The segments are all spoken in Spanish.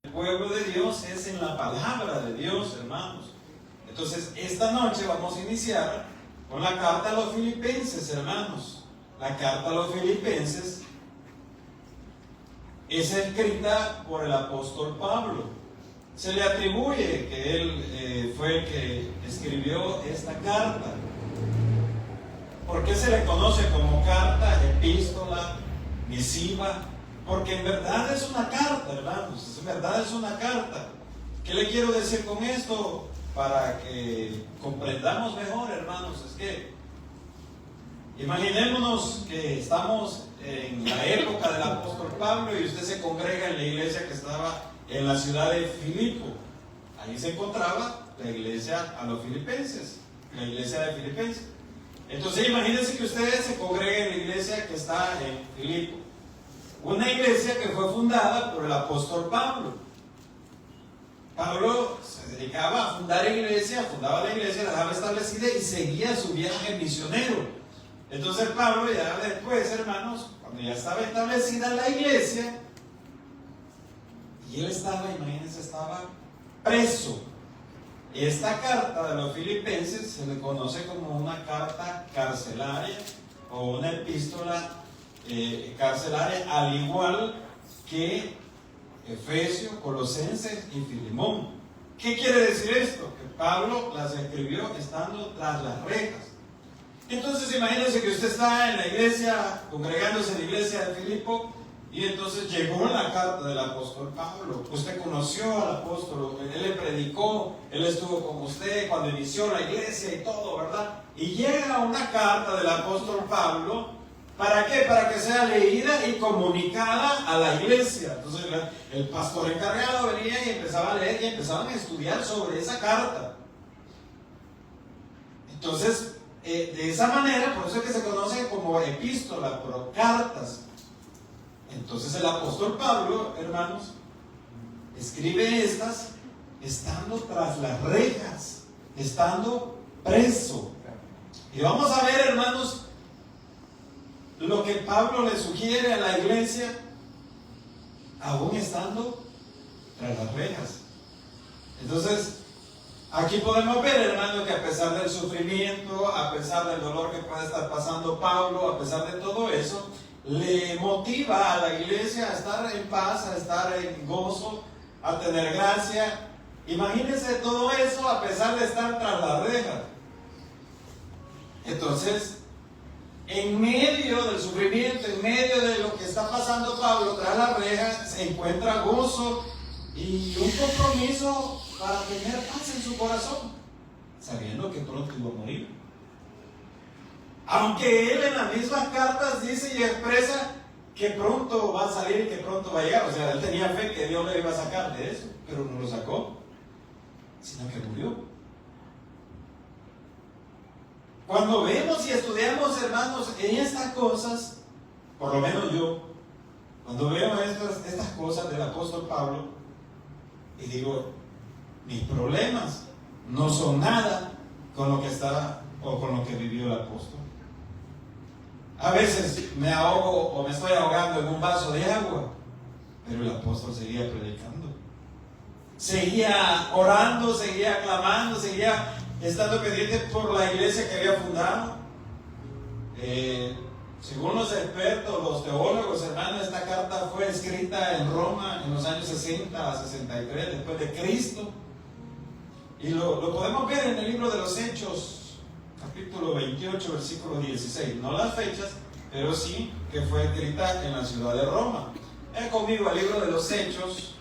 El pueblo de Dios es en la palabra de Dios, hermanos. Entonces, esta noche vamos a iniciar con la carta a los Filipenses, hermanos. La carta a los Filipenses es escrita por el apóstol Pablo. Se le atribuye que él fue el que escribió esta carta. ¿Por qué se le conoce como carta, epístola, misiva? Porque en verdad es una carta, hermanos. En verdad es una carta. ¿Qué le quiero decir con esto? Para que comprendamos mejor, hermanos. Es que imaginémonos que estamos en la época del apóstol Pablo y usted se congrega en la iglesia que estaba en la ciudad de Filipo. Ahí se encontraba la iglesia a los filipenses, la iglesia de Filipenses. Entonces imagínense que usted se congrega en la iglesia que está en Filipo, una iglesia que fue fundada por el apóstol Pablo. Pablo se dedicaba a fundar iglesia, fundaba la iglesia, la dejaba establecida y seguía su viaje misionero. Entonces Pablo ya después, hermanos, cuando ya estaba establecida la iglesia, y él estaba, imagínense, estaba preso. Esta carta de los filipenses se le conoce como una carta carcelaria o una epístola carcelaria, al igual que Efesios, Colosenses y Filemón. ¿Qué quiere decir esto? Que Pablo las escribió estando tras las rejas. Entonces imagínense que usted está en la iglesia, congregándose en la iglesia de Filipo, y entonces llegó la carta del apóstol Pablo. Usted conoció al apóstol, él le predicó, él estuvo con usted cuando inició la iglesia y todo, ¿verdad? Y llega una carta del apóstol Pablo, ¿para qué? Para que sea leída y comunicada a la iglesia. Entonces el pastor encargado venía y empezaba a leer y empezaban a estudiar sobre esa carta. Entonces, de esa manera, por eso es que se conoce como epístola, pero cartas. Entonces el apóstol Pablo, hermanos, escribe estas estando tras las rejas, estando preso. Y vamos a ver, hermanos, lo que Pablo le sugiere a la iglesia, aún estando tras las rejas. Entonces, aquí podemos ver, hermanos, que a pesar del sufrimiento, a pesar del dolor que puede estar pasando Pablo, a pesar de todo eso, le motiva a la iglesia a estar en paz, a estar en gozo, a tener gracia. Imagínense todo eso a pesar de estar tras la reja. Entonces, en medio del sufrimiento, en medio de lo que está pasando Pablo tras la reja, se encuentra gozo y un compromiso para tener paz en su corazón, sabiendo que pronto iba a morir. Aunque él en las mismas cartas dice y expresa que pronto va a salir y que pronto va a llegar. O sea, él tenía fe que Dios le iba a sacar de eso, pero no lo sacó, sino que murió. Cuando vemos y estudiamos, hermanos, en estas cosas, por lo menos yo, cuando veo estas cosas del apóstol Pablo, y digo, mis problemas no son nada con lo que está o con lo que vivió el apóstol. A veces me ahogo o me estoy ahogando en un vaso de agua, pero el apóstol seguía predicando, seguía orando, seguía clamando, seguía estando pendiente por la iglesia que había fundado. Según los expertos, los teólogos, hermanos, esta carta fue escrita en Roma en los años 60 a 63 después de Cristo, y lo podemos ver en el libro de los Hechos, capítulo 28, versículo 16. No las fechas, pero sí que fue escrita en la ciudad de Roma. Ven conmigo al libro de los Hechos.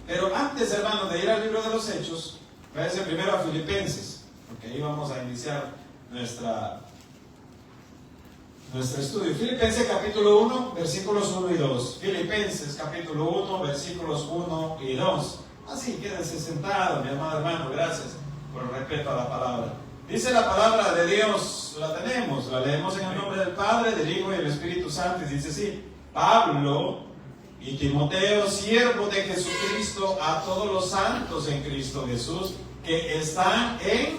Pero antes, hermanos, de ir al libro de los Hechos, váyanse primero a Filipenses, porque ahí vamos a iniciar nuestro estudio. Filipenses capítulo 1, versículos 1 y 2. Filipenses capítulo 1, versículos 1 y 2. Así, quédense sentados, mi amado hermano, gracias por el respeto a la palabra. Dice la palabra de Dios, la tenemos, la leemos en el nombre del Padre, del Hijo y del Espíritu Santo, y dice así: Pablo y Timoteo, siervos de Jesucristo, a todos los santos en Cristo Jesús, que están en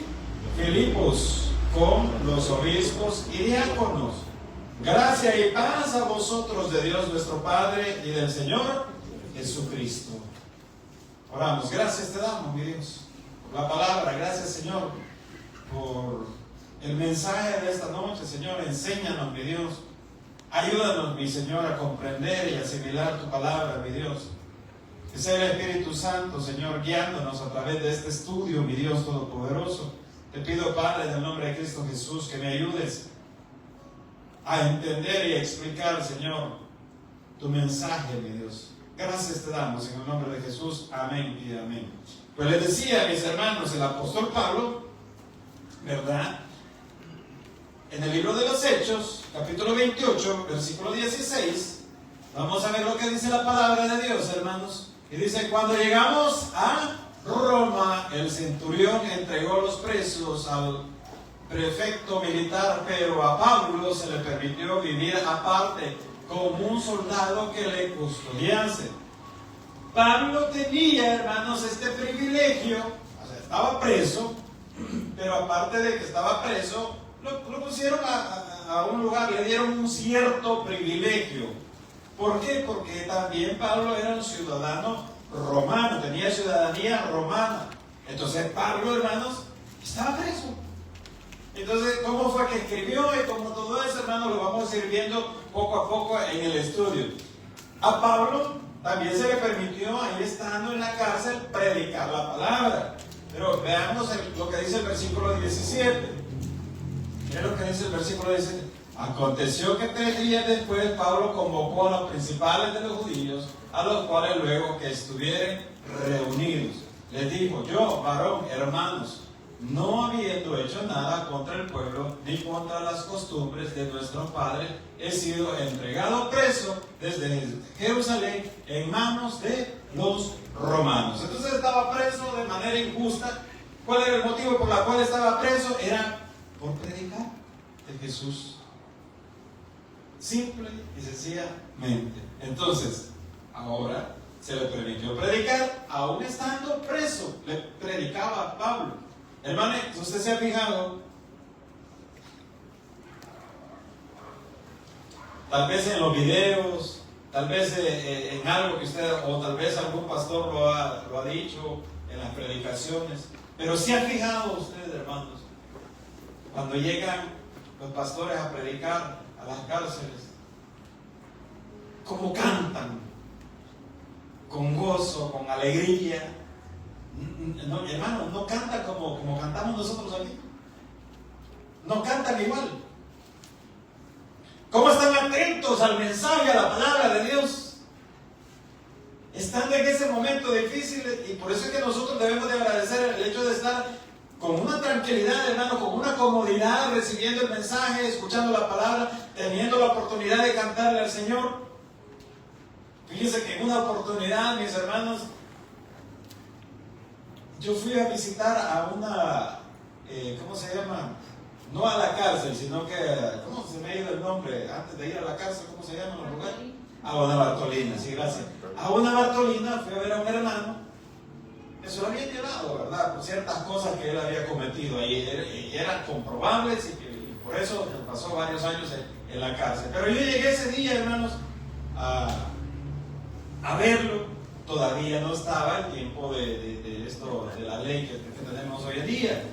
Filipos, con los obispos y diáconos. Gracia y paz a vosotros de Dios nuestro Padre y del Señor Jesucristo. Oramos. Gracias te damos, mi Dios, por la palabra. Gracias, Señor, por el mensaje de esta noche. Señor, enséñanos, mi Dios. Ayúdanos, mi Señor, a comprender y asimilar tu palabra, mi Dios. Que sea el Espíritu Santo, Señor, guiándonos a través de este estudio, mi Dios Todopoderoso. Te pido, Padre, en el nombre de Cristo Jesús, que me ayudes a entender y a explicar, Señor, tu mensaje, mi Dios. Gracias te damos en el nombre de Jesús. Amén y amén. Pues les decía, mis hermanos, el apóstol Pablo, ¿verdad? En el libro de los Hechos, capítulo 28, versículo 16, vamos a ver lo que dice la palabra de Dios, hermanos. Y dice: cuando llegamos a Roma, el centurión entregó los presos al prefecto militar, pero a Pablo se le permitió vivir aparte como un soldado que le custodiase. Pablo tenía, hermanos, este privilegio. O sea, estaba preso, pero aparte de que estaba preso, lo pusieron a un lugar, le dieron un cierto privilegio. ¿Por qué? Porque también Pablo era un ciudadano romano, tenía ciudadanía romana. Entonces Pablo, hermanos, estaba preso. Entonces, ¿cómo fue que escribió? Y como todo eso, hermanos, lo vamos a ir viendo poco a poco en el estudio. A Pablo también se le permitió, ahí estando en la cárcel, predicar la palabra. Pero veamos lo que dice el versículo 17. Miren lo que dice el versículo 17. Aconteció que 3 días después Pablo convocó a los principales de los judíos, a los cuales luego que estuvieren reunidos, les dijo: yo, varón, hermanos, no habiendo hecho nada contra el pueblo ni contra las costumbres de nuestros padres, he sido entregado preso desde Jerusalén en manos de los romanos. Entonces estaba preso de manera injusta. ¿Cuál era el motivo por el cual estaba preso? Era por predicar de Jesús. Simple y sencillamente. Entonces, ahora se le permitió predicar, aún estando preso, le predicaba a Pablo. Hermano, usted se ha fijado, tal vez en los videos, tal vez en algo que usted, o tal vez algún pastor lo ha dicho en las predicaciones, pero se ha fijado usted, hermanos, cuando llegan los pastores a predicar a las cárceles, cómo cantan, con gozo, con alegría. No, hermano, no cantan como cantamos nosotros aquí. No cantan igual. ¿Cómo están atentos al mensaje, a la palabra de Dios? Estando en ese momento difícil, y por eso es que nosotros debemos de agradecer el hecho de estar con una tranquilidad, hermano, con una comodidad, recibiendo el mensaje, escuchando la palabra, teniendo la oportunidad de cantarle al Señor. Fíjense que en una oportunidad, mis hermanos, yo fui a visitar a una, ¿cómo se llama? No a la cárcel, sino que, ¿cómo se me ha ido el nombre? Antes de ir a la cárcel, ¿cómo se llama el lugar? A una Bartolina, sí, gracias. A una Bartolina fui a ver a un hermano que se lo había llevado, ¿verdad? Por ciertas cosas que él había cometido ahí, eran comprobables y por eso pasó varios años en la cárcel. Pero yo llegué ese día, hermanos, a verlo. Todavía no estaba el tiempo de esto, de la ley que tenemos hoy en día.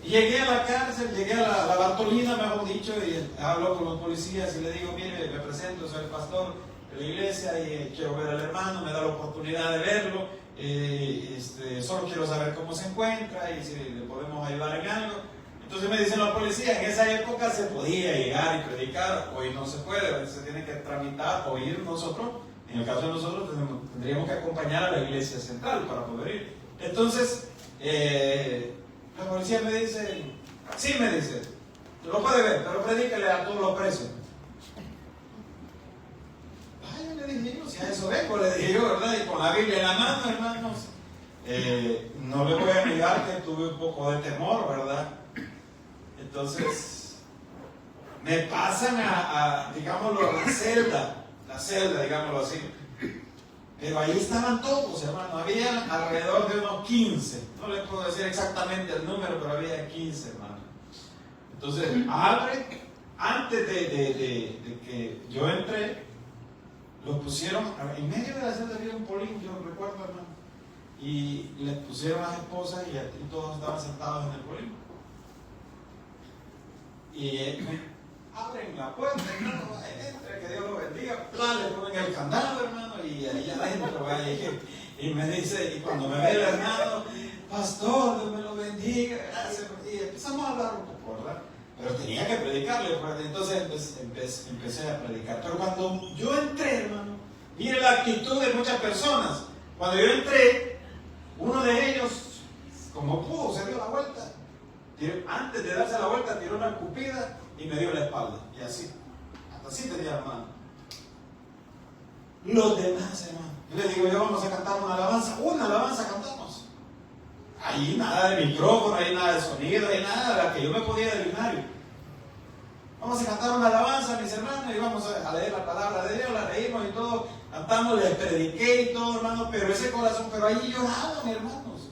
Y llegué a la cárcel, llegué a la Bartolina, mejor dicho, y hablo con los policías y le digo: mire, me presento, soy el pastor de la iglesia y quiero ver al hermano, me da la oportunidad de verlo, solo quiero saber cómo se encuentra y si le podemos ayudar en algo. Entonces me dicen los policías: en esa época se podía llegar y predicar, hoy no se puede, se tiene que tramitar o ir nosotros. En el caso de nosotros tendríamos que acompañar a la iglesia central para poder ir. Entonces, la policía me dice: sí, me dice, lo puede ver, pero predíquele a todos los presos. Ay, le dije yo, si a eso vengo, le dije yo, ¿verdad? Y con la Biblia en la mano, hermanos, no le voy a negar que tuve un poco de temor, ¿verdad? Entonces, me pasan digámoslo, la celda, digámoslo así. Pero ahí estaban todos, hermano. Había alrededor de unos 15. No les puedo decir exactamente el número, pero había 15, hermano. Entonces, antes de que yo entré, los pusieron en medio de la celda. Había un polín, yo recuerdo, hermano. y les pusieron las esposas y todos estaban sentados en el polígono. Y abren la puerta, hermano, entre, que Dios lo bendiga, le ponen el candado, hermano, y ahí adentro, y me dice, y cuando me ve el hermano, pastor, Dios me lo bendiga, gracias, y empezamos a hablar un poco, ¿verdad? Pero tenía que predicarle, entonces empecé a predicar. Pero cuando yo entré, hermano, mire la actitud de muchas personas. Cuando yo entré, uno de ellos, como pudo, se dio la vuelta. Antes de darse la vuelta, tiró una escupida y me dio la espalda. Y así, hasta así tenía la mano. Los demás, hermano, yo les digo, yo vamos a cantar una alabanza cantamos. Ahí nada de micrófono, ahí nada de sonido, ahí nada de la que yo me podía del binario. Vamos a cantar una alabanza, mis hermanos, y vamos a leer la palabra de Dios, la leímos y todo, cantamos, les prediqué y todo, hermano, pero ese corazón, pero ahí lloraban, hermanos,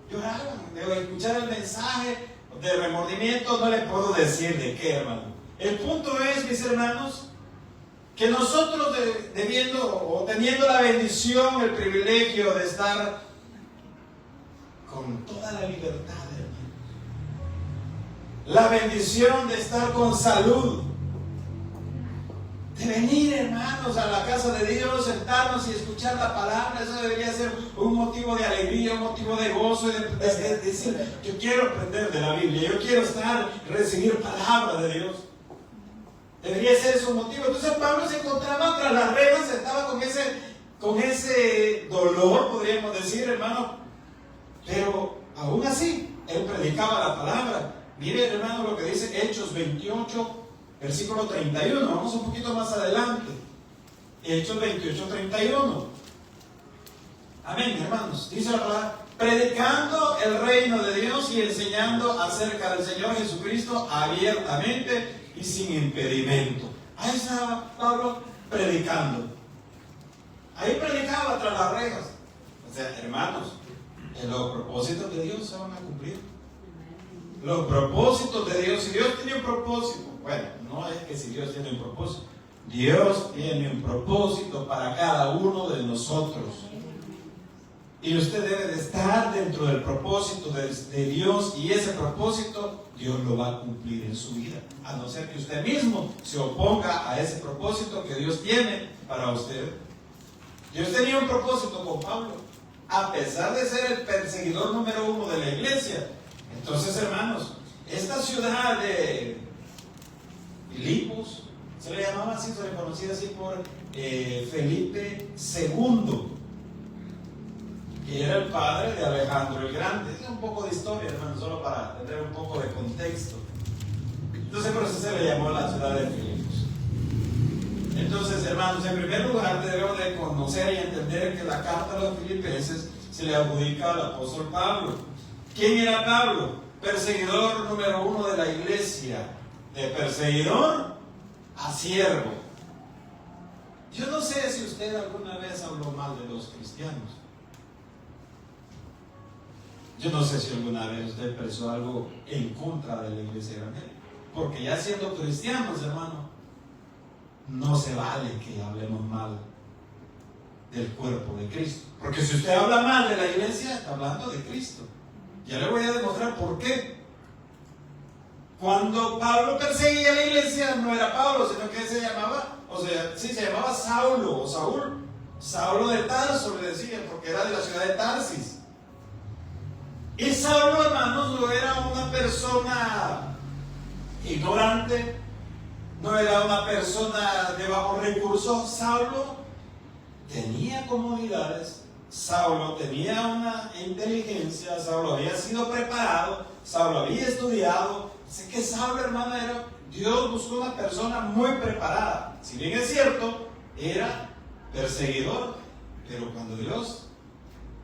lloraban, de escuchar el mensaje de remordimiento, no les puedo decir de qué, hermano. El punto es, mis hermanos, que nosotros debiendo o teniendo la bendición, el privilegio de estar con toda la libertad, hermano, la bendición de estar con salud, de venir, hermanos, a la casa de Dios, sentarnos y escuchar la palabra, eso debería ser un motivo de alegría, un motivo de gozo, de decir, yo quiero aprender de la Biblia, yo quiero recibir palabra de Dios. Debería ser ese un motivo. Entonces Pablo se encontraba tras las rejas, estaba con ese dolor, podríamos decir, hermano, pero aún así, él predicaba la palabra. Mire, hermano, lo que dice Hechos 28, versículo 31. Vamos un poquito más adelante. Hechos 28, 31. Amén, hermanos. Dice la palabra, predicando el reino de Dios y enseñando acerca del Señor Jesucristo abiertamente y sin impedimento. Ahí estaba Pablo predicando. Ahí predicaba tras las rejas. O sea, hermanos, los propósitos de Dios se van a cumplir. Los propósitos de Dios, si Dios tiene un propósito, bueno, no es que si Dios tiene un propósito, Dios tiene un propósito para cada uno de nosotros. Y usted debe de estar dentro del propósito de Dios, y ese propósito Dios lo va a cumplir en su vida, a no ser que usted mismo se oponga a ese propósito que Dios tiene para usted. Dios tenía un propósito con Pablo, a pesar de ser el perseguidor número 1 de la iglesia. Entonces, hermanos, esta ciudad de Filipos, se le llamaba así, se le conocía así por Felipe II, que era el padre de Alejandro el Grande. Es un poco de historia, hermano, solo para tener un poco de contexto. Entonces, por eso se le llamó la ciudad de Filipos. Entonces, hermanos, en primer lugar debemos de conocer y entender que la carta a los filipenses se le adjudica al apóstol Pablo. ¿Quién era Pablo? Perseguidor número 1 de la iglesia. De perseguidor a siervo. Yo no sé si usted alguna vez habló mal de los cristianos. Yo no sé si alguna vez usted expresó algo en contra de la iglesia evangélica. Porque ya siendo cristianos, hermano, no se vale que hablemos mal del cuerpo de Cristo. Porque si usted habla mal de la iglesia, está hablando de Cristo. Ya le voy a demostrar por qué. Cuando Pablo perseguía a la iglesia, no era Pablo, sino que se llamaba, se llamaba Saulo o Saúl. Saulo de Tarso le decían, porque era de la ciudad de Tarsis. Y Saulo, hermanos, no era una persona ignorante, no era una persona de bajos recursos. Saulo tenía comodidades, Saulo tenía una inteligencia, Saulo había sido preparado, Saulo había estudiado. Así que Saulo, hermano, Dios buscó una persona muy preparada. Si bien es cierto, era perseguidor, pero cuando Dios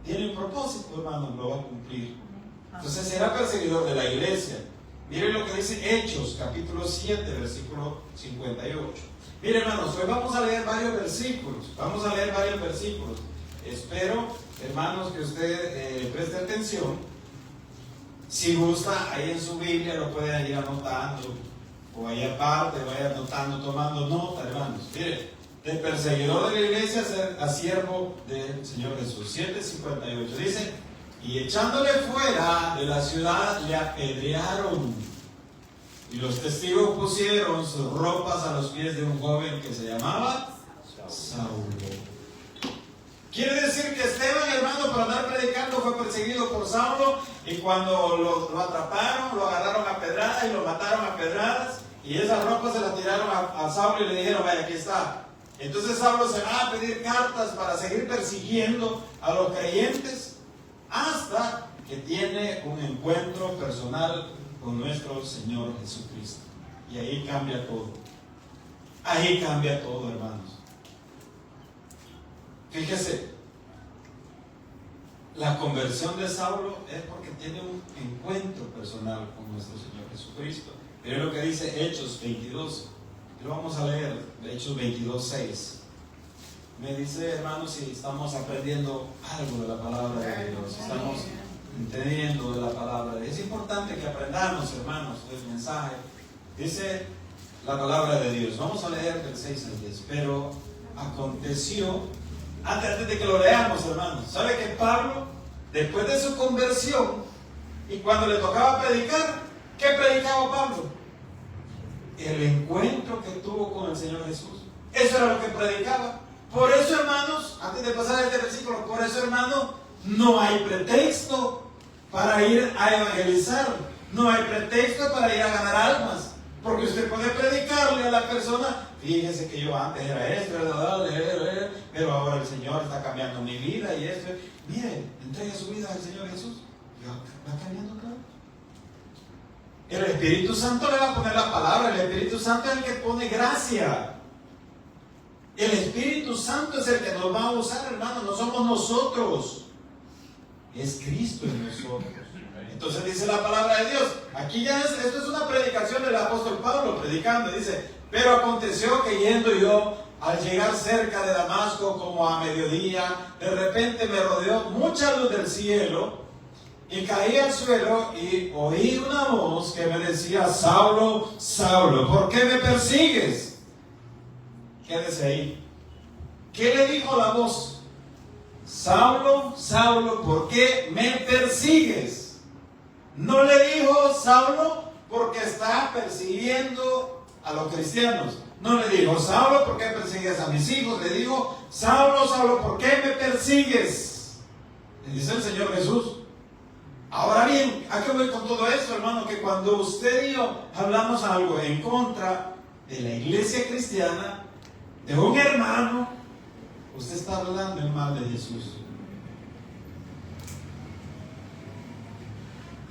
tiene un propósito, hermano, lo va a cumplir. Entonces era perseguidor de la iglesia. Miren lo que dice Hechos, capítulo 7, versículo 58. Miren, hermanos, hoy vamos a leer varios versículos. Espero, hermanos, que usted preste atención. Si gusta, ahí en su Biblia lo pueden ir anotando, o ahí aparte, vaya anotando, tomando nota, hermanos. Miren, de perseguidor de la iglesia a siervo del Señor Jesús. 7:58 dice: y echándole fuera de la ciudad le apedrearon, y los testigos pusieron sus ropas a los pies de un joven que se llamaba Saulo. Quiere decir que Esteban, hermano, por andar predicando fue perseguido por Saulo, y cuando lo atraparon, lo agarraron a pedradas y lo mataron a pedradas, y esas ropas se las tiraron a Saulo y le dijeron: vaya, aquí está. Entonces Saulo se va a pedir cartas para seguir persiguiendo a los creyentes, hasta que tiene un encuentro personal con nuestro Señor Jesucristo. Y ahí cambia todo. Ahí cambia todo, hermanos. Fíjese, la conversión de Saulo es porque tiene un encuentro personal con nuestro Señor Jesucristo. Pero lo que dice Hechos 22, lo vamos a leer, Hechos 22:6. Me dice, hermanos, si estamos aprendiendo algo de la palabra de Dios, estamos entendiendo de la palabra de Dios. Es importante que aprendamos, hermanos, el mensaje. Dice la palabra de Dios. Vamos a leer del 6 al 10. Pero aconteció, antes de que lo leamos, hermanos, ¿sabe que Pablo, después de su conversión, y cuando le tocaba predicar, ¿qué predicaba Pablo? El encuentro que tuvo con el Señor Jesús. Eso era lo que predicaba. Por eso, hermanos, antes de pasar este versículo, por eso, hermanos, no hay pretexto para ir a evangelizar. No hay pretexto para ir a ganar almas. Porque usted puede predicarle a la persona: fíjese que yo antes era esto, pero ahora el Señor está cambiando mi vida y esto. Mire, entregue su vida al Señor Jesús. Va cambiando todo. El Espíritu Santo le va a poner la palabra. El Espíritu Santo es el que pone gracia. El Espíritu Santo es el que nos va a usar, hermano. No somos nosotros. Es Cristo en nosotros. Entonces dice la palabra de Dios. Aquí ya esto es una predicación del apóstol Pablo predicando. Dice: pero aconteció que yendo yo, al llegar cerca de Damasco como a mediodía, de repente me rodeó mucha luz del cielo, y caí al suelo y oí una voz que me decía: Saulo, Saulo, ¿por qué me persigues? Quédese ahí. ¿Qué le dijo la voz? Saulo, Saulo, ¿por qué me persigues? No le dijo: Saulo, porque está persiguiendo a los cristianos. No le dijo: Saulo, ¿por qué persigues a mis hijos? Le dijo: Saulo, Saulo, ¿por qué me persigues? Le dice el Señor Jesús. Ahora bien, ¿a qué voy con todo esto, hermano? Que cuando usted y yo hablamos algo en contra de la iglesia cristiana, de un hermano, usted está hablando en mal de Jesús.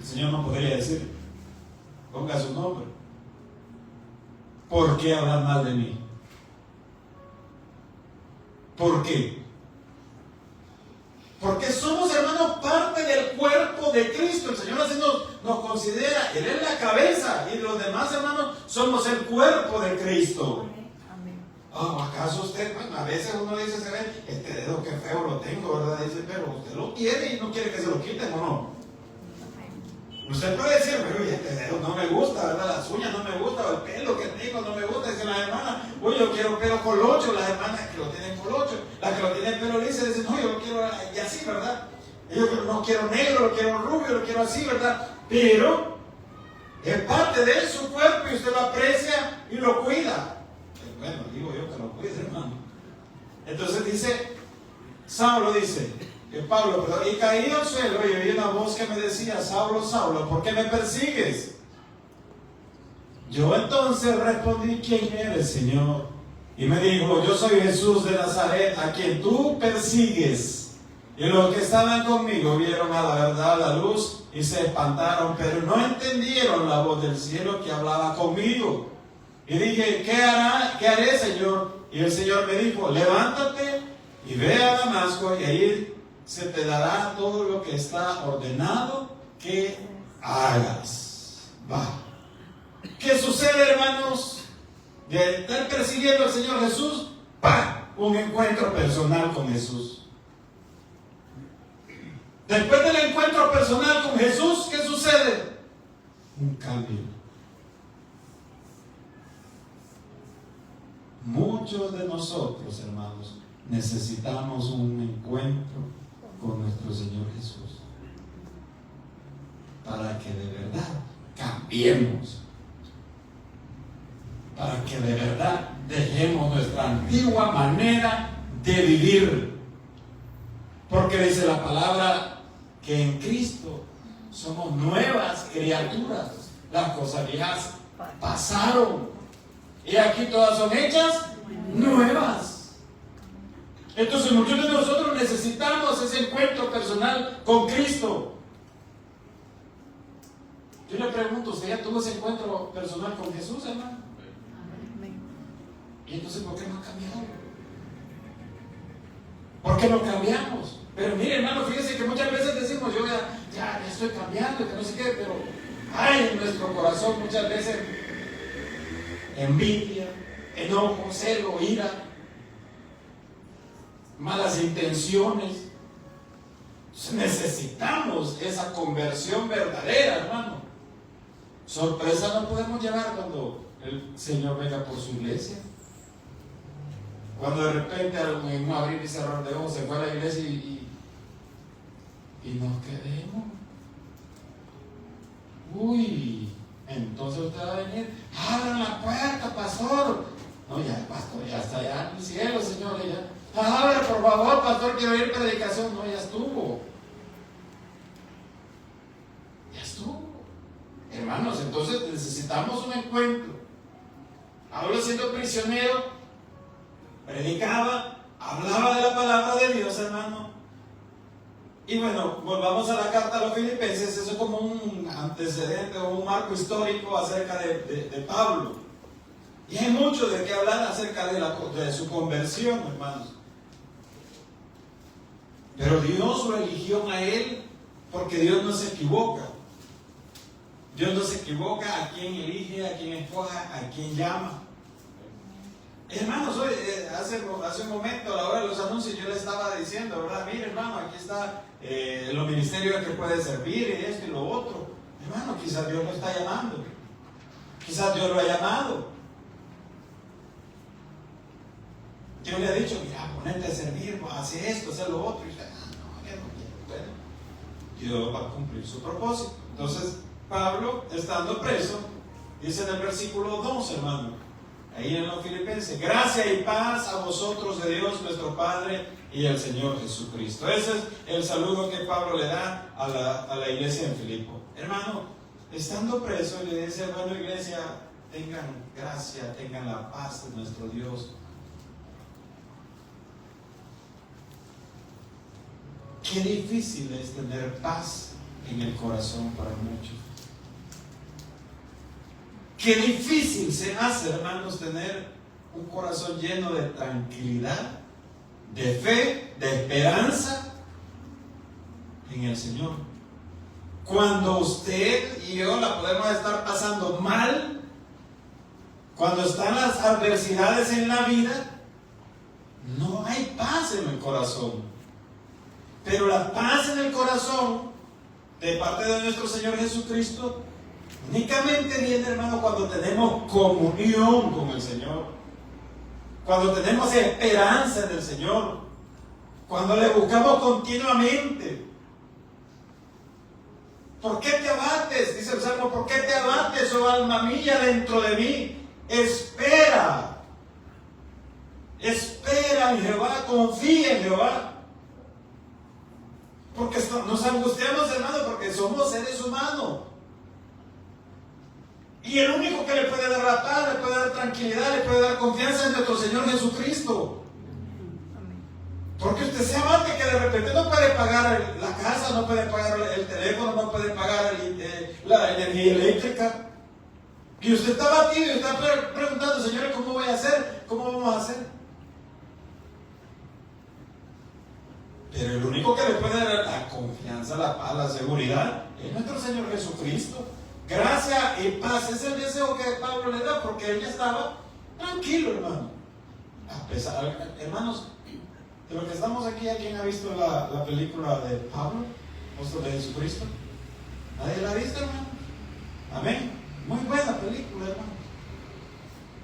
El Señor no podría decir: ponga su nombre. ¿Por qué hablar mal de mí? ¿Por qué? Porque somos, hermanos, parte del cuerpo de Cristo. El Señor así nos considera. Él es la cabeza y los demás, hermanos, somos el cuerpo de Cristo. Oh, ¿acaso usted? Bueno, a veces uno dice: se ve, este dedo qué feo lo tengo, ¿verdad? Dice: pero usted lo quiere y no quiere que se lo quiten, ¿o no? Usted puede decir: pero este dedo no me gusta, ¿verdad? Las uñas no me gustan, o el pelo que tengo no me gusta. Dicen las hermanas: uy, yo quiero pelo colocho. Las hermanas que lo tienen colocho, las que lo tienen pelo liso dicen: no, yo lo quiero y así, ¿verdad? Yo no quiero negro, lo quiero rubio, lo quiero así, ¿verdad? Pero es parte de su cuerpo y usted lo aprecia y lo cuida. Bueno, digo yo que lo cuide, hermano. Entonces dice, Saulo dice, Pablo, perdón, y caí al suelo y oí una voz que me decía: Saulo, Saulo, ¿por qué me persigues? Yo entonces respondí: ¿quién eres, Señor? Y me dijo: yo soy Jesús de Nazaret, a quien tú persigues. Y los que estaban conmigo vieron a la verdad la luz y se espantaron, pero no entendieron la voz del cielo que hablaba conmigo. Y dije: ¿qué haré, Señor? Y el Señor me dijo: levántate y ve a Damasco, y ahí se te dará todo lo que está ordenado que hagas. Va. ¿Qué sucede, hermanos? De estar persiguiendo al Señor Jesús, ¡pam!, un encuentro personal con Jesús. Después del encuentro personal con Jesús, ¿qué sucede? Un cambio. muchos de nosotros, hermanos, necesitamos un encuentro con nuestro Señor Jesús para que de verdad cambiemos, para que de verdad dejemos nuestra antigua manera de vivir, porque dice la palabra que en Cristo somos nuevas criaturas. Las cosas viejas pasaron y aquí todas son hechas nuevas. Entonces muchos de nosotros necesitamos ese encuentro personal con Cristo. Yo le pregunto, ¿usted ya tuvo ese encuentro personal con Jesús, hermano? ¿Y entonces por qué no ha cambiado? ¿Por qué no cambiamos? Pero mire, hermano, fíjese que muchas veces decimos, yo ya estoy cambiando, que no sé qué, pero hay en nuestro corazón muchas veces envidia, enojo, celo, ira, malas intenciones. Entonces necesitamos esa conversión verdadera, hermano. Sorpresa no podemos llevar cuando el Señor venga por su iglesia. Cuando de repente en un abrir y cerrar de ojos se fue a la iglesia y nos quedemos. Uy, entonces usted va a venir, abran la puerta, pastor. No, ya el pastor ya está allá en el cielo, Señor. Ya, abre, por favor, pastor, quiero oír predicación. No, ya estuvo. Ya estuvo. Hermanos, entonces necesitamos un encuentro. Pablo, siendo prisionero, predicaba, hablaba de la palabra de Dios, hermano. Y bueno, volvamos a la carta a los Filipenses. Eso es como un antecedente o un marco histórico acerca de Pablo. Y hay mucho de qué hablar acerca de su conversión, hermanos. Pero Dios lo eligió a él porque Dios no se equivoca. Dios no se equivoca a quien elige, a quien escoja, a quien llama. Hermanos, hoy, hace un momento, a la hora de los anuncios, yo le estaba diciendo, ¿verdad? Mire, hermano, aquí está los ministerios que puede servir y esto y lo otro. Hermano, quizás Dios lo está llamando. Quizás Dios lo ha llamado. Yo le he dicho, mira, ponete a servir, hace esto, hace lo otro. Y usted, no, que no quiero. Bueno, Dios va a cumplir su propósito. Entonces, Pablo, estando preso, dice en el versículo 2, hermano, ahí en los Filipenses: gracia y paz a vosotros de Dios nuestro Padre y el Señor Jesucristo. Ese es el saludo que Pablo le da a la iglesia en Filipo. Hermano, estando preso, le dice: bueno, iglesia, tengan gracia, tengan la paz de nuestro Dios. Qué difícil es tener paz en el corazón para muchos. Qué difícil se hace, hermanos, tener un corazón lleno de tranquilidad, de fe, de esperanza en el Señor. Cuando usted y yo la podemos estar pasando mal, cuando están las adversidades en la vida, no hay paz en el corazón. Pero la paz en el corazón, de parte de nuestro Señor Jesucristo, únicamente viene, hermano, cuando tenemos comunión con el Señor, cuando tenemos esperanza en el Señor, cuando le buscamos continuamente. ¿Por qué te abates? Dice el Salmo: ¿por qué te abates, oh alma mía, dentro de mí? Espera en Jehová, confía en Jehová. Porque nos angustiamos, hermano, porque somos seres humanos. Y el único que le puede dar la paz, le puede dar tranquilidad, le puede dar confianza es nuestro Señor Jesucristo. Porque usted se abate que de repente no puede pagar la casa, no puede pagar el teléfono, no puede pagar la energía eléctrica. Y usted está abatido y está preguntando: Señor, ¿cómo voy a hacer? ¿Cómo vamos a hacer? Pero el único que le puede dar la confianza, la paz, la seguridad es nuestro Señor Jesucristo. Gracia y paz es el deseo que Pablo le da, porque él ya estaba tranquilo, hermano. A pesar, hermanos, de lo que estamos aquí, ¿alguien ha visto la película de Pablo, apóstol de Jesucristo? ¿Nadie la ha visto, hermano? Amén. Muy buena película, hermano.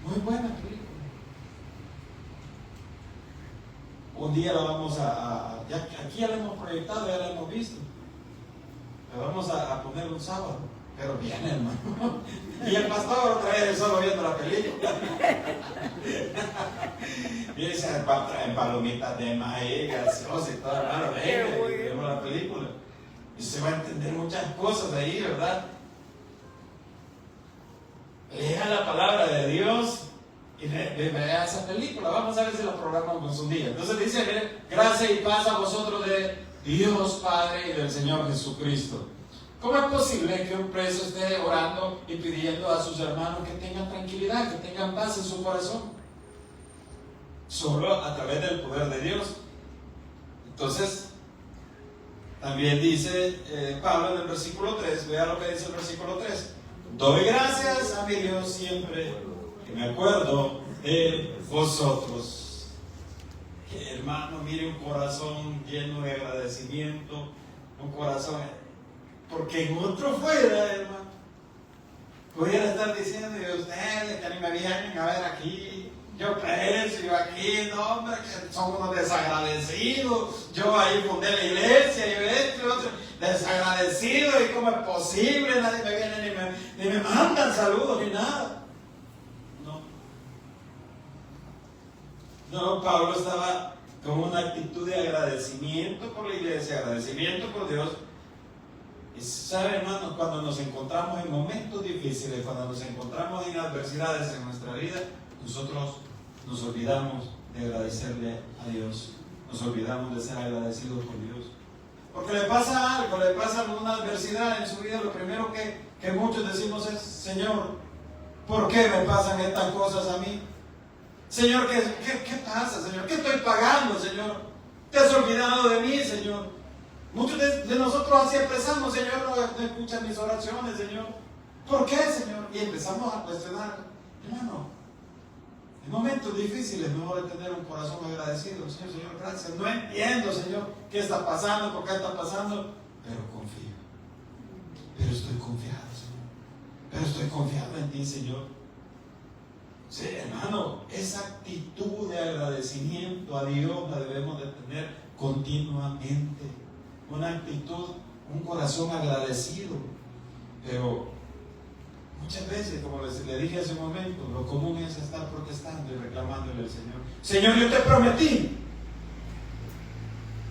Muy buena película. un día la vamos aquí ya la hemos proyectado, ya la hemos visto. La vamos a poner un sábado, pero bien, hermano. Y el pastor otra vez solo viendo la película. Y dice, traen palomitas de maíz, gaseosa y todo, hermano, vemos la película. Y se va a entender muchas cosas ahí, ¿verdad? Lea la palabra de Dios y vea esa película. Vamos a ver si la programamos un día. Entonces dice, mire, gracia y paz a vosotros de Dios Padre y del Señor Jesucristo. ¿Cómo es posible que un preso esté orando y pidiendo a sus hermanos que tengan tranquilidad, que tengan paz en su corazón? Solo a través del poder de Dios. Entonces, también dice Pablo en el versículo 3, vea lo que dice el versículo 3. Doy gracias a mi Dios siempre que me acuerdo de vosotros. Que, hermano, mire, un corazón lleno de agradecimiento, un corazón, porque en otro fuera, hermano, pudiera estar diciendo, y ustedes que ni me vienen a ver aquí, yo preso, yo aquí, no, hombre, que son unos desagradecidos, yo ahí fundé la iglesia, y esto y otro, desagradecido, y cómo es posible, nadie me viene ni me mandan saludos ni nada. No, Pablo estaba con una actitud de agradecimiento por la iglesia, agradecimiento por Dios. Y sabe, hermanos, cuando nos encontramos en momentos difíciles, cuando nos encontramos en adversidades en nuestra vida, nosotros nos olvidamos de agradecerle a Dios, nos olvidamos de ser agradecidos por Dios. Porque le pasa algo, le pasa alguna adversidad en su vida, lo primero que muchos decimos es, Señor, ¿por qué me pasan estas cosas a mí? Señor, ¿qué pasa, Señor? ¿Qué estoy pagando, Señor? ¿Te has olvidado de mí, Señor? Muchos de nosotros así expresamos, Señor, no escuchan mis oraciones, Señor. ¿Por qué, Señor? Y empezamos a cuestionar. Hermano, en momentos difíciles mejor es tener un corazón agradecido. Señor, gracias. No entiendo, Señor, qué está pasando, por qué está pasando, pero confío. Pero estoy confiado, Señor. Pero estoy confiado en ti, Señor. Sí, hermano, esa actitud de agradecimiento a Dios la debemos de tener continuamente. Una actitud, un corazón agradecido. Pero muchas veces, como le dije hace un momento, lo común es estar protestando y reclamándole al Señor. Señor, yo te prometí.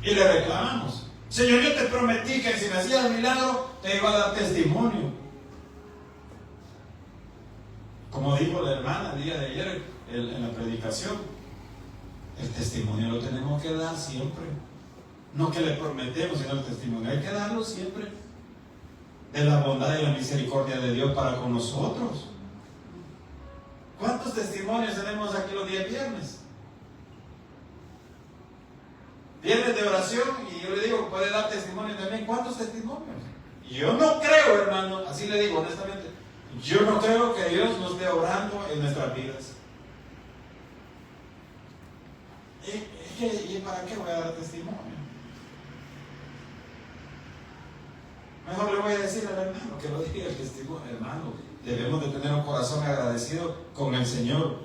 Y le reclamamos. Señor, yo te prometí que si me hacías el milagro, te iba a dar testimonio. Como dijo la hermana el día de ayer en la predicación, el testimonio lo tenemos que dar siempre. No que le prometemos, sino el testimonio hay que darlo siempre de la bondad y la misericordia de Dios para con nosotros. ¿Cuántos testimonios tenemos aquí los días viernes? Viernes de oración, y yo le digo, puede dar testimonio también. ¿Cuántos testimonios? Yo no creo, hermano, así le digo honestamente, yo no creo que Dios nos esté obrando en nuestras vidas. ¿Y para qué voy a dar testimonio? Mejor le voy a decir al hermano que lo diga el testimonio. Hermano, debemos de tener un corazón agradecido con el Señor.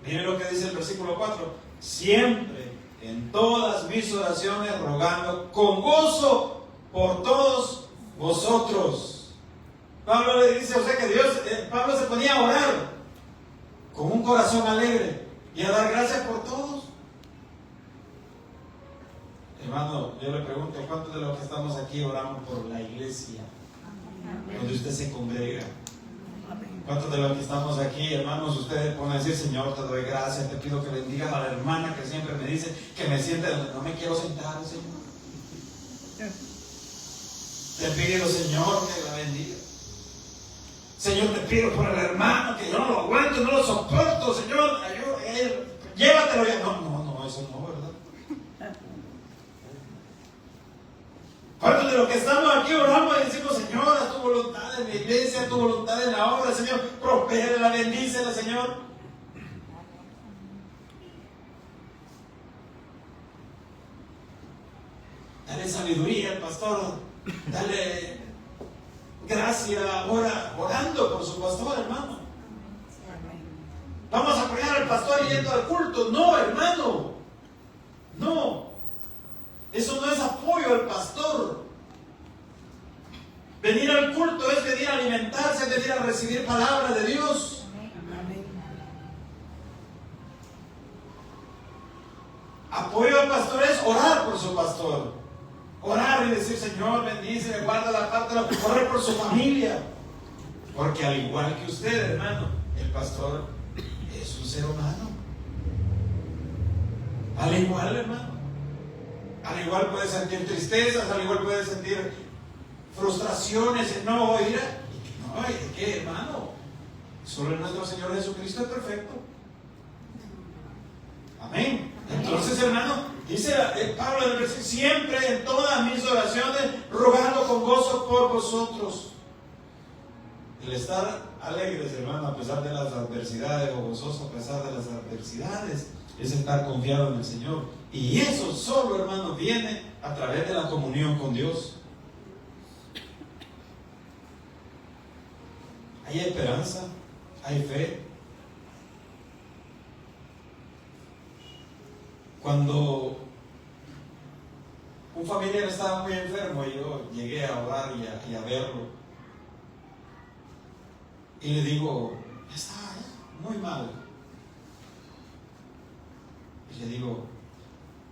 Miren lo que dice el versículo 4. Siempre, en todas mis oraciones, rogando con gozo por todos vosotros. Pablo le dice, o sea que Pablo se ponía a orar con un corazón alegre y a dar gracias por todos. Hermano, yo le pregunto, ¿cuántos de los que estamos aquí oramos por la iglesia donde usted se congrega? ¿Cuántos de los que estamos aquí, hermanos, ustedes pueden decir, Señor, te doy gracias, te pido que bendigas a la hermana que siempre me dice que me siente donde no me quiero sentar, Señor? Te pido, Señor, que la bendiga. Señor, te pido por el hermano que yo no lo aguanto, no lo soporto, Señor, llévatelo ya. No, eso no, ¿verdad? ¿Cuántos de los que estamos aquí oramos y decimos, Señor, haz tu voluntad en la iglesia, haz tu voluntad en la obra, Señor, prospérala, bendícela, Señor? Dale sabiduría al pastor, dale gracia, orando por su pastor, hermano. Vamos a apoyar al pastor yendo al culto. No, hermano. No, eso no es apoyo al pastor. Venir al culto es venir a alimentarse, es venir a recibir palabra de Dios. Apoyo al pastor es orar por su pastor. Orar y decir: Señor, bendice, guarda la parte, orar por su familia. Porque al igual que usted, hermano, el pastor es un ser humano. Al igual, hermano. Al igual puede sentir tristezas, al igual puede sentir frustraciones, enojo, ira. No, ¿es qué, hermano? Solo nuestro Señor Jesucristo es perfecto. Amén. Entonces, hermano, dice Pablo en el versículo: siempre en todas mis oraciones rogando con gozo por vosotros. El estar alegres, hermano, a pesar de las adversidades, o gozoso a pesar de las adversidades, es estar confiado en el Señor. Y eso solo, hermano, viene a través de la comunión con Dios. Hay esperanza, hay fe. Cuando un familiar estaba muy enfermo, yo llegué a orar y a verlo. Y le digo: está muy mal. Y le digo: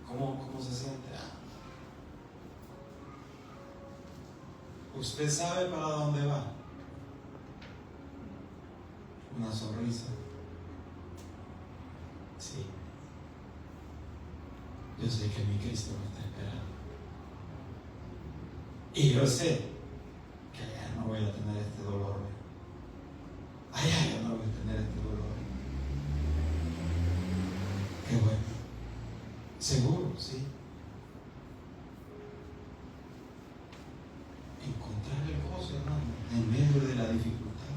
¿Cómo se siente? ¿Usted sabe para dónde va? Una sonrisa. Sí. Yo sé que mi Cristo me está esperando. Y yo sé que allá no voy a tener este dolor. Allá yo no voy a tener este dolor. Qué bueno. Seguro, sí. Encontrar el gozo, hermano, en medio de la dificultad,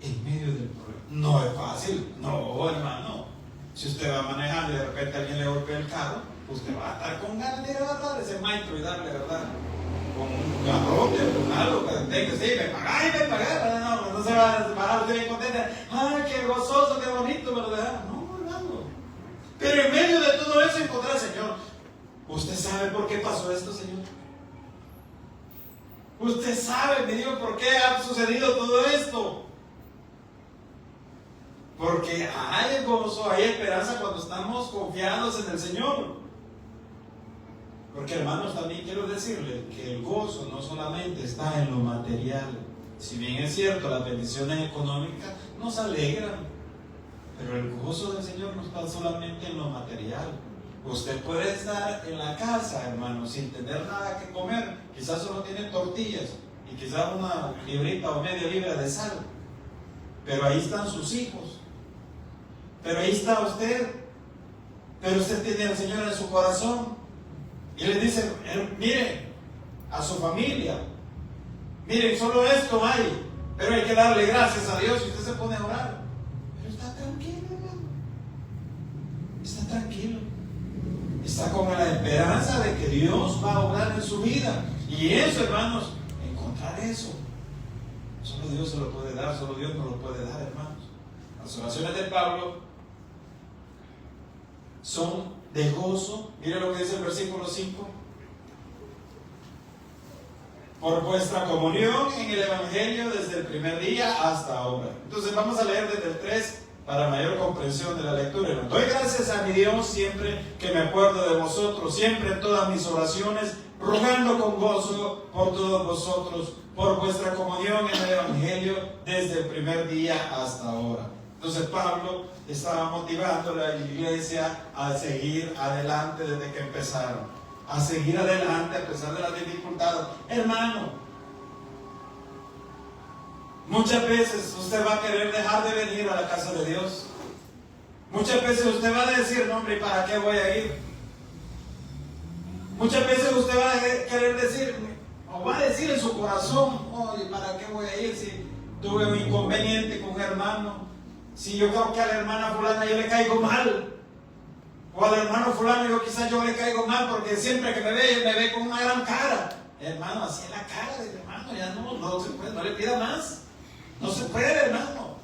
en medio del problema. No es fácil, no, hermano. Si usted va manejando y de repente alguien le golpea el carro, usted va a estar con ganas de ir a agarrar ese maestro y darle, ¿verdad?, con un garrote o con algo que tenga. Sí, me pagáis. No se va a parar usted bien contenta. Ay, qué gozoso, qué bonito me lo dejaron. No, hermano. Pero en medio de todo eso encontrar al Señor. ¿Usted sabe por qué pasó esto, Señor? Usted sabe, me dijo, por qué ha sucedido todo esto. Porque hay gozo, hay esperanza cuando estamos confiados en el Señor. Porque, hermanos, también quiero decirles que el gozo no solamente está en lo material. Si bien es cierto, las bendiciones económicas nos alegran, pero el gozo del Señor no está solamente en lo material. Usted puede estar en la casa, hermano, sin tener nada que comer. Quizás solo tiene tortillas y quizás una librita o media libra de sal. Pero ahí están sus hijos. Pero ahí está usted. Pero usted tiene al Señor en su corazón. Y le dice: mire, a su familia, miren, solo esto hay, pero hay que darle gracias a Dios. Y usted se pone a orar. Pero está tranquilo, hermano. Está tranquilo. Está con la esperanza de que Dios va a obrar en su vida. Y eso, hermanos, encontrar eso, solo Dios se lo puede dar, solo Dios nos lo puede dar, hermanos. Las oraciones de Pablo son de gozo. Mire lo que dice el versículo 5: por vuestra comunión en el Evangelio desde el primer día hasta ahora. Entonces vamos a leer desde el 3 para mayor comprensión de la lectura. Doy gracias a mi Dios siempre que me acuerdo de vosotros, siempre en todas mis oraciones, rogando con gozo por todos vosotros, por vuestra comunión en el Evangelio desde el primer día hasta ahora. Entonces Pablo estaba motivando a la iglesia a seguir adelante desde que empezaron, a seguir adelante a pesar de las dificultades. Hermano, muchas veces usted va a querer dejar de venir a la casa de Dios. Muchas veces usted va a decir: no, hombre, ¿para qué voy a ir? Muchas veces usted va a querer decir, o va a decir en su corazón: oye, ¿para qué voy a ir si tuve un inconveniente con un hermano? Si yo creo que a la hermana fulana yo le caigo mal, o al hermano fulano quizás yo le caigo mal porque siempre que me ve con una gran cara. Hermano, así es la cara del hermano, ya no se puede, no le pida más. No se puede, hermano.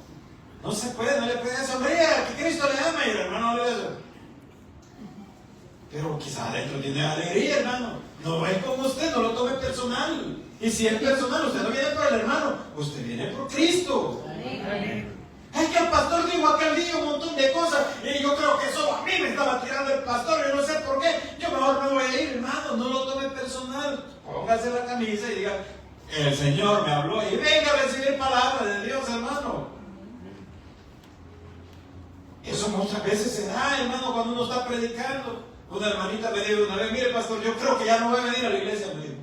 No se puede, no le puede sonreír, que Cristo le ama y el hermano no le hace. Pero quizás adentro tiene alegría, hermano. No es como usted, no lo tome personal. Y si es personal, usted no viene por el hermano, usted viene por Cristo. Es que el pastor dijo aquel día un montón de cosas y yo creo que eso a mí me estaba tirando el pastor y no sé por qué. Yo mejor me voy a ir, hermano, no lo tome personal. Póngase la camisa y diga, el Señor me habló y venga a recibir palabra de Dios, hermano. Eso muchas veces se da, hermano, cuando uno está predicando. Una hermanita me dijo una vez, mire pastor, yo creo que ya no voy a venir a la iglesia, me dijo.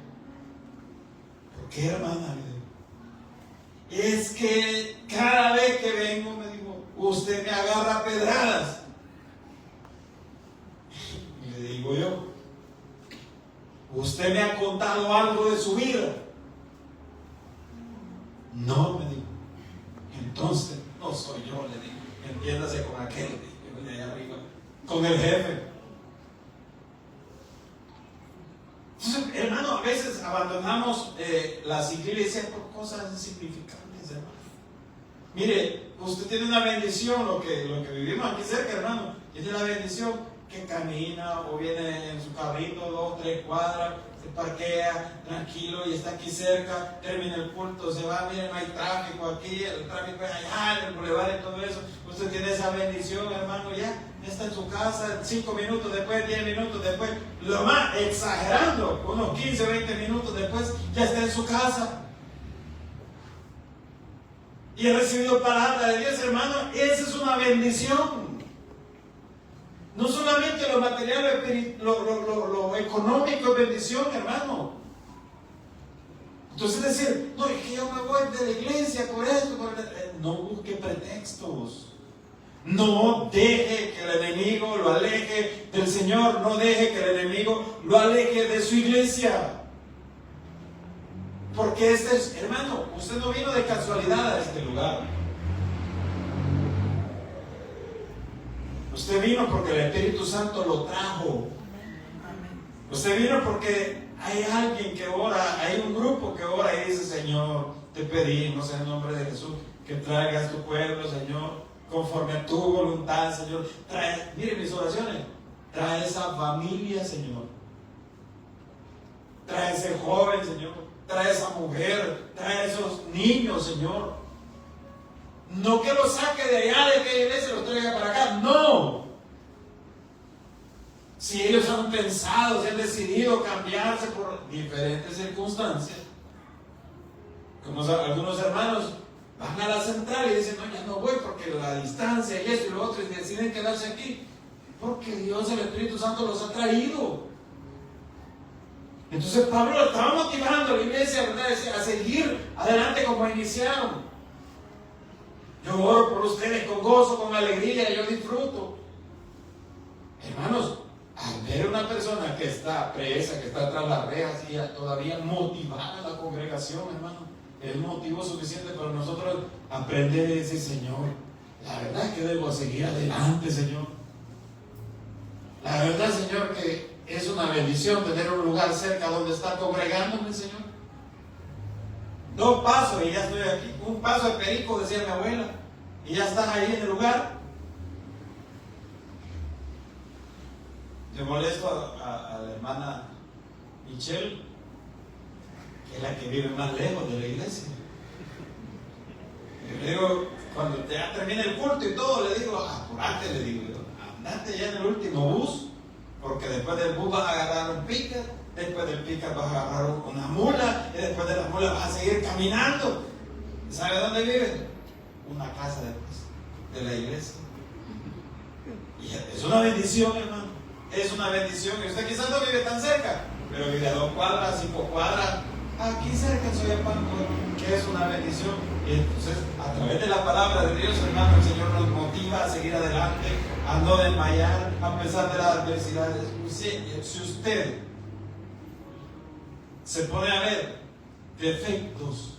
¿Por qué, hermana? Es que cada vez que vengo, me dijo, usted me agarra a pedradas. Y le digo yo, ¿usted me ha contado algo de su vida? No, me dijo. Entonces, no soy yo, le digo. Entiéndase con aquel de allá arriba, con el jefe. Entonces, hermano, a veces abandonamos las iglesias por cosas insignificantes, hermano. Mire, usted tiene una bendición, lo que vivimos aquí cerca, hermano, tiene la bendición que camina o viene en su carrito 2, 3 cuadras, se parquea tranquilo y está aquí cerca, termina el culto, se va, mire, no hay tráfico aquí, el tráfico es allá, en el bulevar y todo eso. Usted tiene esa bendición, hermano, ya está en su casa, 5 minutos después, 10 minutos después, lo más exagerando, unos 15, 20 minutos después, ya está en su casa. Y ha recibido palabra de Dios, hermano, esa es una bendición. No solamente lo material, lo económico es bendición, hermano. Entonces decir, no, es que yo me voy de la iglesia por esto, no busque pretextos. No deje que el enemigo lo aleje del Señor, no deje que el enemigo lo aleje de su iglesia. Porque hermano, usted no vino de casualidad a este lugar. Usted vino porque el Espíritu Santo lo trajo. Usted vino porque hay alguien que ora, hay un grupo que ora y dice, Señor, te pedimos en el nombre de Jesús que traigas tu pueblo, Señor, conforme a tu voluntad, Señor. Mire mis oraciones, trae esa familia, Señor. Trae ese joven, Señor. Trae esa mujer, trae esos niños, Señor. No que los saque de allá de aquella iglesia y los traiga para acá, no. Si ellos han pensado, si han decidido cambiarse por diferentes circunstancias, como algunos hermanos van a la central y dicen, no, ya no voy porque la distancia y esto y lo otro, y deciden quedarse aquí, porque Dios, el Espíritu Santo los ha traído. Entonces Pablo estaba motivando a la iglesia, ¿verdad?, a seguir adelante como iniciaron. Yo oro por ustedes con gozo, con alegría, yo disfruto. Hermanos, al ver una persona que está presa, que está tras las rejas y todavía motivada a la congregación, hermano, es motivo suficiente para nosotros aprender y decir, Señor, la verdad es que debo seguir adelante, Señor. La verdad, Señor, que es una bendición tener un lugar cerca donde estar congregándome, Señor. 2 pasos y ya estoy aquí. 1 paso de perico, decía mi abuela, y ya estás ahí en el lugar. Yo molesto a la hermana Michelle, que es la que vive más lejos de la iglesia. Yo le digo, cuando ya termine el culto y todo, le digo, apurate, le digo, andate ya en el último bus, porque después del bus vas a agarrar un picker, después del picker vas a agarrar una mula, y después de la mula vas a seguir caminando. ¿Sabe dónde vive? Una casa después de la iglesia. Y es una bendición, hermano. Es una bendición. Y usted quizás no vive tan cerca, pero vive a 2 cuadras, 5 cuadras, aquí cerca en Soyapango, que es una bendición. Y entonces, a través de la palabra de Dios, hermano, el Señor nos motiva a seguir adelante, a no desmayar, a pesar de las adversidades. Si usted se pone a ver defectos,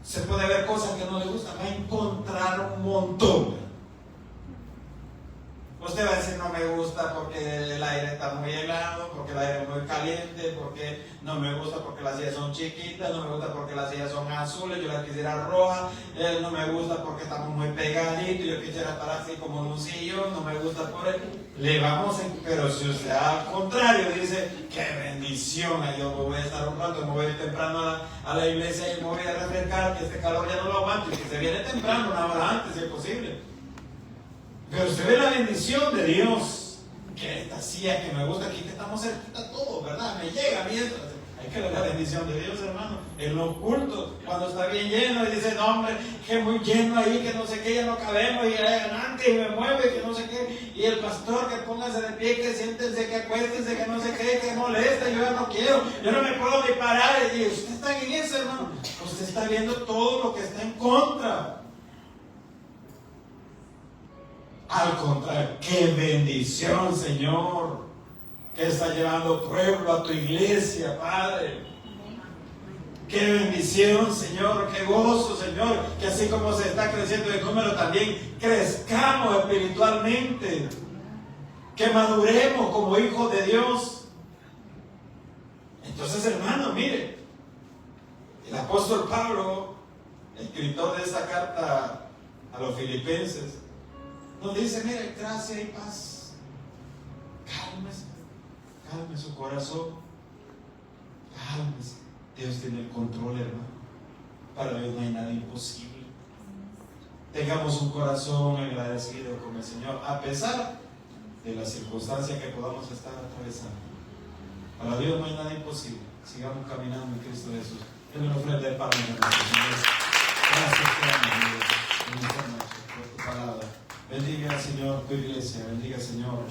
se pone a ver cosas que no le gustan, va a encontrar un montón. Usted va a decir, no me gusta porque el aire está muy helado, porque el aire es muy caliente, porque no me gusta porque las sillas son chiquitas, no me gusta porque las sillas son azules, yo las quisiera rojas, no me gusta porque estamos muy pegaditos, yo quisiera estar así como en un sillón, no me gusta por él. Pero si usted al contrario dice, qué bendición, yo me voy a estar un rato, me voy a ir temprano a la iglesia y me voy a refrescar, que este calor ya no lo aguanto, y que se viene temprano, una hora antes si es posible. Pero usted ve la bendición de Dios, que esta silla que me gusta aquí, que estamos cerquita todos, ¿verdad? Me llega a mí eso. Hay que ver la bendición de Dios, hermano. En lo oculto, cuando está bien lleno y dice, no hombre, que muy lleno ahí, que no sé qué, ya no cabemos, y adelante, y me mueve, que no sé qué. Y el pastor que póngase de pie, que siéntense, que acuéstense, que no sé qué, que molesta, yo ya no quiero, yo no me puedo ni parar. Y usted está en eso, hermano. Usted está viendo todo lo que está en contra. Al contrario, qué bendición, Señor, que está llevando pueblo a tu iglesia, Padre. Qué bendición, Señor, qué gozo, Señor, que así como se está creciendo de número, también crezcamos espiritualmente, que maduremos como hijos de Dios. Entonces, hermano, mire, el apóstol Pablo, escritor de esta carta a los filipenses, nos dice, mire, gracia y paz. Cálmese, calme su corazón, cálmese. Dios tiene el control, hermano. Para Dios no hay nada imposible. Tengamos un corazón agradecido con el Señor, a pesar de las circunstancias que podamos estar atravesando. Para Dios no hay nada imposible. Sigamos caminando en Cristo Jesús. Él nos ofrece el pan de nuestro Señor. Gracias, Dios, en esta noche por tu palabra. Bendiga, Señor, tu iglesia. Bendiga, Señor,